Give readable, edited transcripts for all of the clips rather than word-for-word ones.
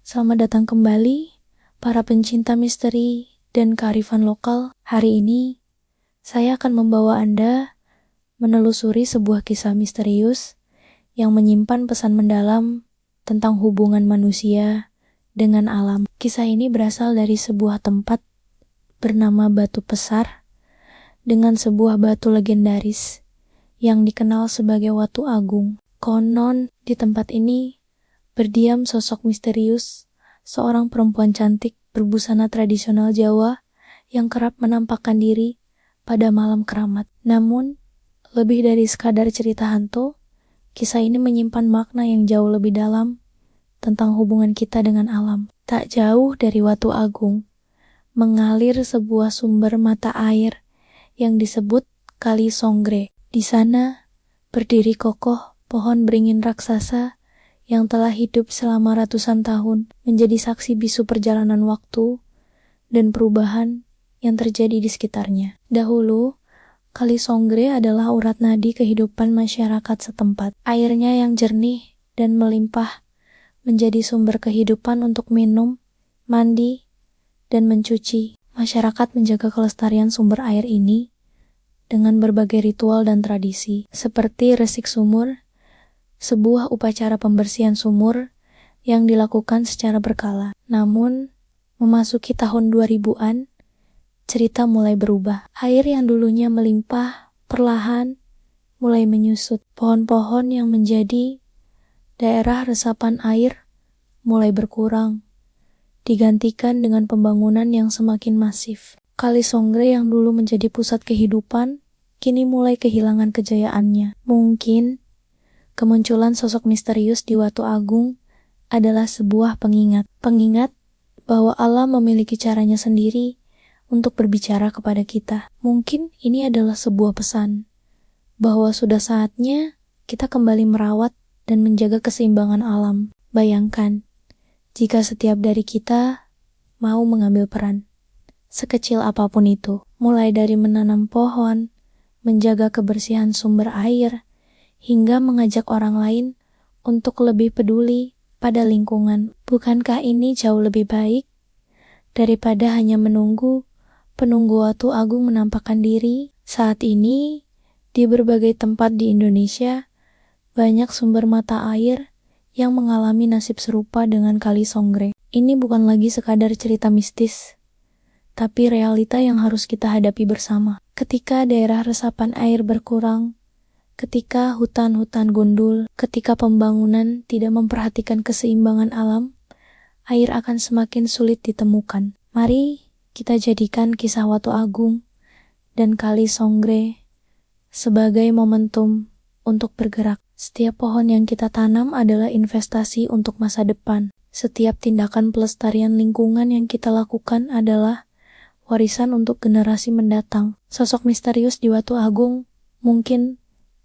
Selamat datang kembali para pencinta misteri dan kearifan lokal. Hari ini saya akan membawa Anda menelusuri sebuah kisah misterius yang menyimpan pesan mendalam tentang hubungan manusia dengan alam. Kisah ini berasal dari sebuah tempat bernama Batu Pesar dengan sebuah batu legendaris yang dikenal sebagai Watu Agung. Konon di tempat ini berdiam sosok misterius, seorang perempuan cantik berbusana tradisional Jawa yang kerap menampakkan diri pada malam keramat. Namun, lebih dari sekadar cerita hantu, kisah ini menyimpan makna yang jauh lebih dalam tentang hubungan kita dengan alam. Tak jauh dari Watu Agung, mengalir sebuah sumber mata air yang disebut Kali Songgre. Di sana, berdiri kokoh pohon beringin raksasa yang telah hidup selama ratusan tahun, menjadi saksi bisu perjalanan waktu dan perubahan yang terjadi di sekitarnya. Dahulu, Kali Songgre adalah urat nadi kehidupan masyarakat setempat. Airnya yang jernih dan melimpah menjadi sumber kehidupan untuk minum, mandi, dan mencuci. Masyarakat menjaga kelestarian sumber air ini dengan berbagai ritual dan tradisi, seperti resik sumur, sebuah upacara pembersihan sumur yang dilakukan secara berkala. Namun, memasuki tahun 2000-an, cerita mulai berubah. Air yang dulunya melimpah perlahan mulai menyusut. Pohon-pohon yang menjadi daerah resapan air mulai berkurang, digantikan dengan pembangunan yang semakin masif. Kali Songgre yang dulu menjadi pusat kehidupan, kini mulai kehilangan kejayaannya. Mungkin kemunculan sosok misterius di Watu Agung adalah sebuah pengingat bahwa alam memiliki caranya sendiri untuk berbicara kepada kita. Mungkin ini adalah sebuah pesan bahwa sudah saatnya kita kembali merawat dan menjaga keseimbangan alam. Bayangkan, jika setiap dari kita mau mengambil peran, sekecil apapun itu, mulai dari menanam pohon, menjaga kebersihan sumber air, hingga mengajak orang lain untuk lebih peduli pada lingkungan. Bukankah ini jauh lebih baik daripada hanya menunggu penunggu Watu Agung menampakkan diri? Saat ini, di berbagai tempat di Indonesia, banyak sumber mata air yang mengalami nasib serupa dengan Kali Songgre. Ini bukan lagi sekadar cerita mistis, tapi realita yang harus kita hadapi bersama. Ketika daerah resapan air berkurang, ketika hutan-hutan gundul, ketika pembangunan tidak memperhatikan keseimbangan alam, air akan semakin sulit ditemukan. Mari kita jadikan kisah Watu Agung dan Kali Songgre sebagai momentum untuk bergerak. Setiap pohon yang kita tanam adalah investasi untuk masa depan. Setiap tindakan pelestarian lingkungan yang kita lakukan adalah warisan untuk generasi mendatang. Sosok misterius di Watu Agung mungkin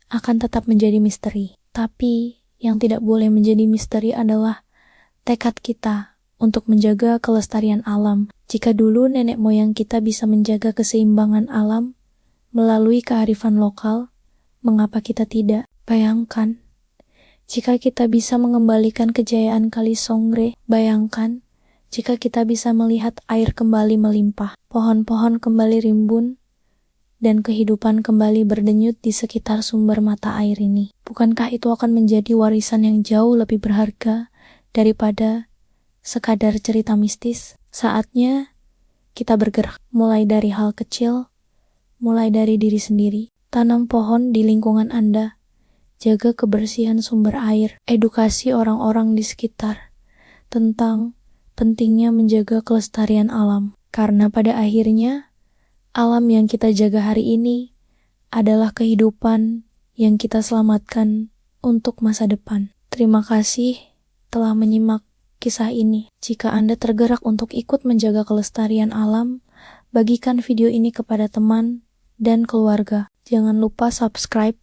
akan tetap menjadi misteri. Tapi yang tidak boleh menjadi misteri adalah tekad kita untuk menjaga kelestarian alam. Jika dulu nenek moyang kita bisa menjaga keseimbangan alam melalui kearifan lokal, mengapa kita tidak? Bayangkan, jika kita bisa mengembalikan kejayaan Kali Songgre, bayangkan jika kita bisa melihat air kembali melimpah, pohon-pohon kembali rimbun, dan kehidupan kembali berdenyut di sekitar sumber mata air ini. Bukankah itu akan menjadi warisan yang jauh lebih berharga daripada sekadar cerita mistis? Saatnya kita bergerak, mulai dari hal kecil, mulai dari diri sendiri. Tanam pohon di lingkungan Anda, jaga kebersihan sumber air, edukasi orang-orang di sekitar tentang pentingnya menjaga kelestarian alam. Karena pada akhirnya, alam yang kita jaga hari ini adalah kehidupan yang kita selamatkan untuk masa depan. Terima kasih telah menyimak kisah ini. Jika Anda tergerak untuk ikut menjaga kelestarian alam, bagikan video ini kepada teman dan keluarga. Jangan lupa subscribe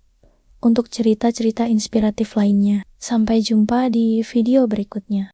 untuk cerita-cerita inspiratif lainnya. Sampai jumpa di video berikutnya.